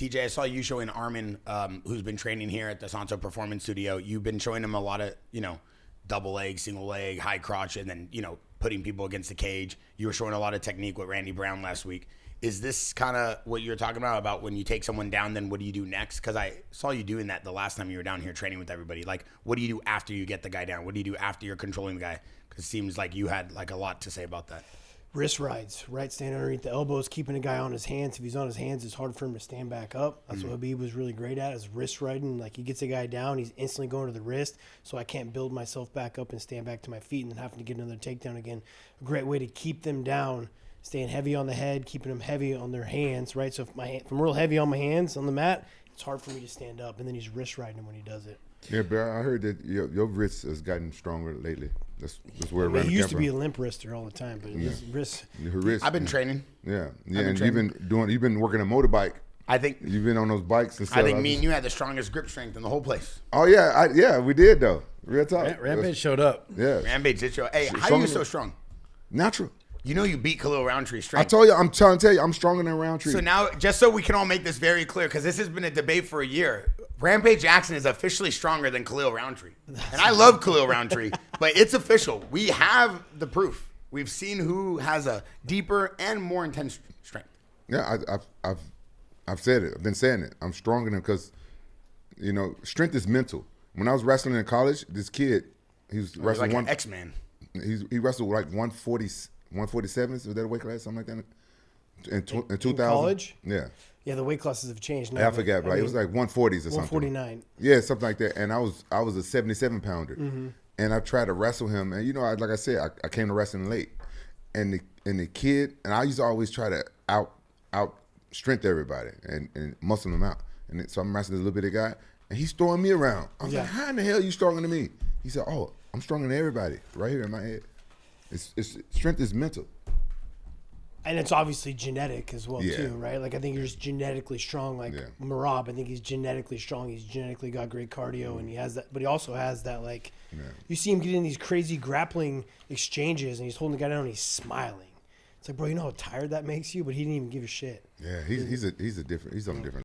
TJ, I saw you showing Armin, who's been training here at the Santo Performance Studio. You've been showing him a lot of, double leg, single leg, high crotch, and then, putting people against the cage. You were showing a lot of technique with Randy Brown last week. Is this kind of what you're talking about when you take someone down, then what do you do next? Because I saw you doing that the last time you were down here training with everybody. Like, what do you do after you get the guy down? What do you do after you're controlling the guy? Because it seems like you had like a lot to say about that. Wrist rides, right? Stand underneath the elbows, keeping a guy on his hands. If he's on his hands, it's hard for him to stand back up. That's what Habib was really great at, is wrist riding. Like, he gets a guy down, he's instantly going to the wrist, so I can't build myself back up and stand back to my feet and then having to get another takedown again. A great way to keep them down, staying heavy on the head, keeping them heavy on their hands, right? So if I'm real heavy on my hands on the mat, it's hard for me to stand up, and then he's wrist riding him when he does it. Yeah, but I heard that your wrist has gotten stronger lately. That's where it He used to be a limp wrister all the time, but his wrist. Her wrist. I've been training. Yeah, and you've been working a motorbike. I think you've been on those bikes and stuff. I think me and you had the strongest grip strength in the whole place. Oh yeah, we did though. Real talk. Rampage showed up. Yeah, Rampage did show. Hey, how are you so strong? Natural. You beat Khalil Roundtree strength. I told you, I'm trying to tell you, I'm stronger than Roundtree. So now, just so we can all make this very clear, because this has been a debate for a year, Rampage Jackson is officially stronger than Khalil Roundtree. And I love Khalil Roundtree, but it's official. We have the proof. We've seen who has a deeper and more intense strength. Yeah, I've said it. I've been saying it. I'm stronger than because, strength is mental. When I was wrestling in college, this kid, he was wrestling like an X-Man. He wrestled like 147, is that a weight class, something like that? In 2000. College? Yeah. Yeah, the weight classes have changed now. I forgot, but it was like 140s or something. 149. Yeah, something like that. And I was a 77 pounder, and I tried to wrestle him. And like I said, I came to wrestling late, and the kid, and I used to always try to out strength everybody and muscle them out. And so I'm wrestling this little bitty guy, and he's throwing me around. I was like, how in the hell are you stronger than me? He said, oh, I'm stronger than everybody, right here in my head. It's strength is mental. And it's obviously genetic as well, too, right? Like, I think you're just genetically strong. Like, Merab, I think he's genetically strong. He's genetically got great cardio, and he has that. But he also has that, like, you see him get in these crazy grappling exchanges, and he's holding the guy down, and he's smiling. It's like, bro, you know how tired that makes you? But he didn't even give a shit. Yeah, he's something different.